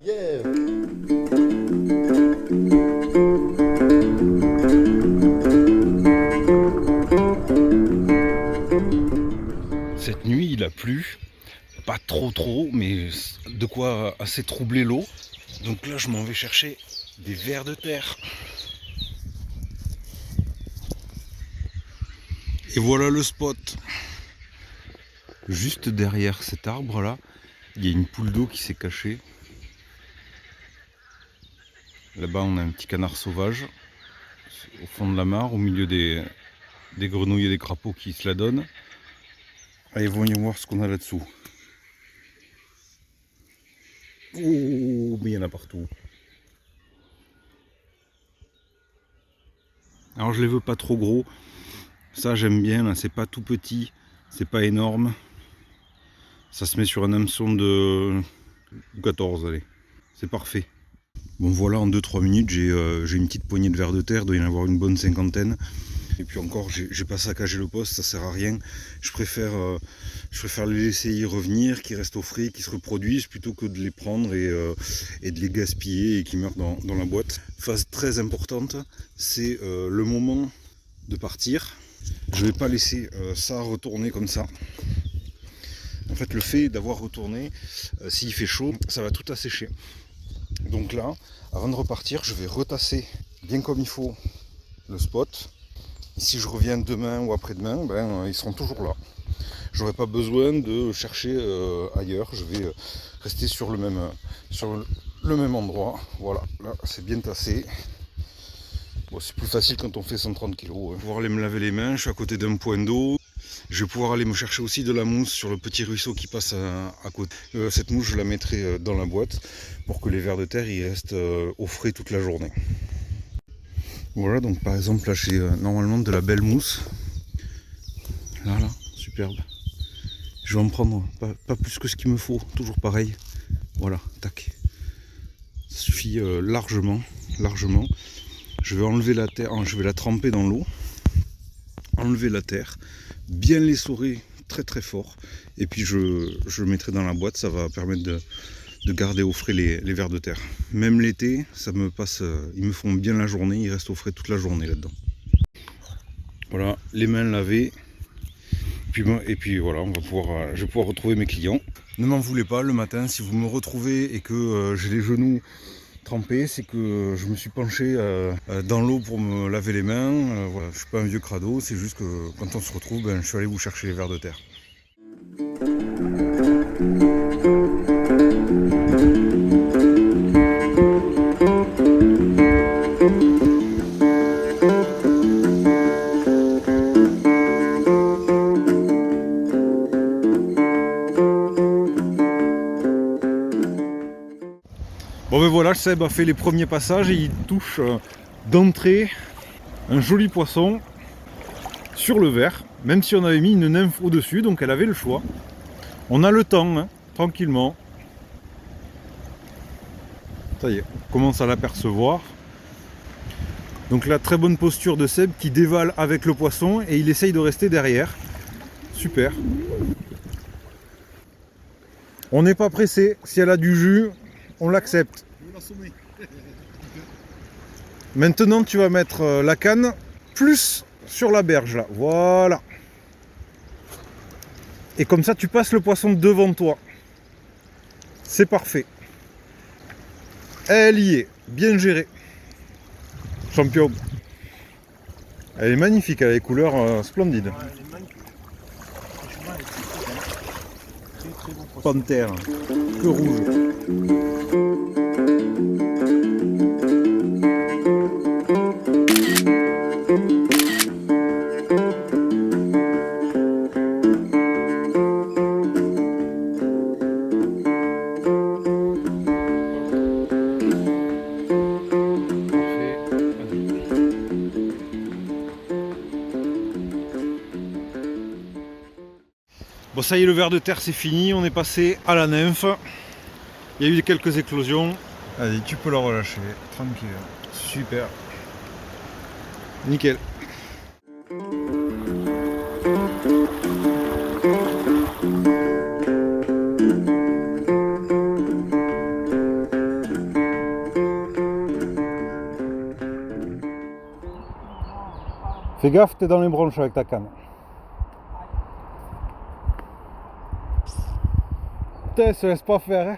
Yeah. Cette nuit, il a plu. Pas trop, mais de quoi assez troubler l'eau. Donc là, je m'en vais chercher des vers de terre. Et voilà le spot. Juste derrière cet arbre-là, il y a une poule d'eau qui s'est cachée. Là-bas, on a un petit canard sauvage au fond de la mare, au milieu des grenouilles et des crapauds qui se la donnent. Allez, voyons voir ce qu'on a là-dessous. Oh, mais il y en a partout. Alors je les veux pas trop gros. Ça j'aime bien, là c'est pas tout petit, c'est pas énorme. Ça se met sur un hameçon de 14, allez. C'est parfait. Bon voilà, en 2-3 minutes j'ai une petite poignée de vers de terre, il doit y en avoir une bonne cinquantaine. Et puis encore, j'ai pas saccagé le poste, ça sert à rien. Je préfère les laisser y revenir, qu'ils restent au frais, qu'ils se reproduisent, plutôt que de les prendre et de les gaspiller et qu'ils meurent dans la boîte. Phase très importante, c'est le moment de partir. Je vais pas laisser ça retourner comme ça. En fait, le fait d'avoir retourné, s'il fait chaud, ça va tout assécher. Donc là, avant de repartir, je vais retasser bien comme il faut le spot. Si je reviens demain ou après-demain, ils seront toujours là. J'aurai pas besoin de chercher ailleurs. Je vais rester sur le même endroit. Voilà, là c'est bien tassé. Bon, c'est plus facile quand on fait 130 kg. Je vais pouvoir aller me laver les mains. Je suis à côté d'un point d'eau. Je vais pouvoir aller me chercher aussi de la mousse sur le petit ruisseau qui passe à côté. Cette mousse, je la mettrai dans la boîte pour que les vers de terre ils restent au frais toute la journée. Voilà, donc par exemple là j'ai normalement de la belle mousse. Là, superbe. Je vais en prendre pas plus que ce qu'il me faut, toujours pareil. Voilà, tac. Ça suffit largement. Je vais enlever la terre, je vais la tremper dans l'eau. Enlever la terre, bien l'essorer très fort. Et puis je le mettrai dans la boîte, ça va permettre de garder au frais les vers de terre. Même l'été, ça me passe, ils me font bien la journée, ils restent au frais toute la journée là-dedans. Voilà, les mains lavées. Et puis voilà, je vais pouvoir retrouver mes clients. Ne m'en voulez pas le matin, si vous me retrouvez et que j'ai les genoux trempés, c'est que je me suis penché dans l'eau pour me laver les mains. Voilà, je suis pas un vieux crado, c'est juste que quand on se retrouve, je suis allé vous chercher les vers de terre. Bon ben voilà, Seb a fait les premiers passages et il touche d'entrée un joli poisson sur le verre, même si on avait mis une nymphe au-dessus, donc elle avait le choix. On a le temps, hein, tranquillement. Ça y est, on commence à l'apercevoir. Donc là, très bonne posture de Seb qui dévale avec le poisson et il essaye de rester derrière. Super. On n'est pas pressé, si elle a du jus, on l'accepte. Maintenant, tu vas mettre la canne plus sur la berge là. Voilà. Et comme ça, tu passes le poisson devant toi. C'est parfait. Elle y est, bien gérée. Champion. Elle est magnifique, elle a les couleurs splendides. Ouais, elle est magnifique. Franchement, elle est très bon poisson. Panthère, que rouge. Bon, ça y est, le ver de terre c'est fini, on est passé à la nymphe. Il y a eu quelques éclosions. Allez, tu peux la relâcher, tranquille. Super. Nickel. Fais gaffe, t'es dans les branches avec ta canne. Putain, elle se laisse pas faire, hein.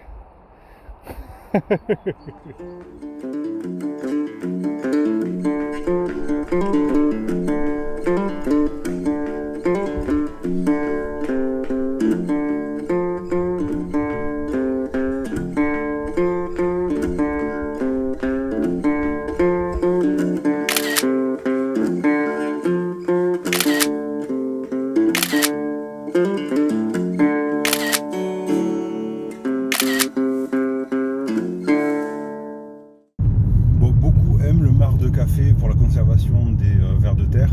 Café pour la conservation des vers de terre.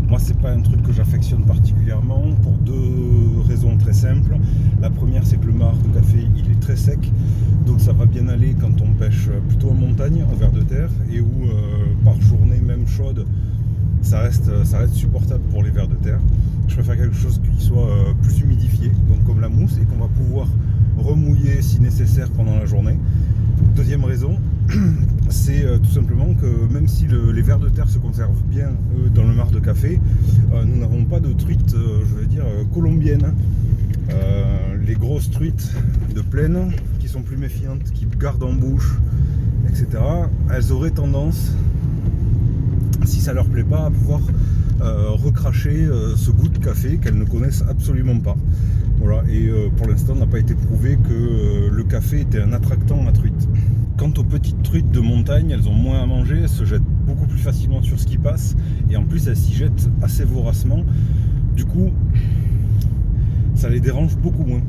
Moi, c'est pas un truc que j'affectionne particulièrement pour deux raisons très simples. La première, c'est que le marc de café il est très sec, donc ça va bien aller quand on pêche plutôt en montagne en vers de terre et où par journée même chaude ça reste supportable pour les vers de terre. Je préfère quelque chose qui soit plus humidifié, donc comme la mousse, et qu'on va pouvoir remouiller si nécessaire pendant la journée. Deuxième raison, c'est tout simplement que même si les vers de terre se conservent bien dans le marc de café, nous n'avons pas de truites, je veux dire, colombiennes. Les grosses truites de plaine, qui sont plus méfiantes, qui gardent en bouche, etc., elles auraient tendance, si ça leur plaît pas, à pouvoir recracher ce goût de café qu'elles ne connaissent absolument pas. Voilà, et pour l'instant, il n'a pas été prouvé que le café était un attractant à truite. Quant aux petites truites de montagne, elles ont moins à manger, elles se jettent beaucoup plus facilement sur ce qui passe, et en plus elles s'y jettent assez voracement. Du coup, ça les dérange beaucoup moins.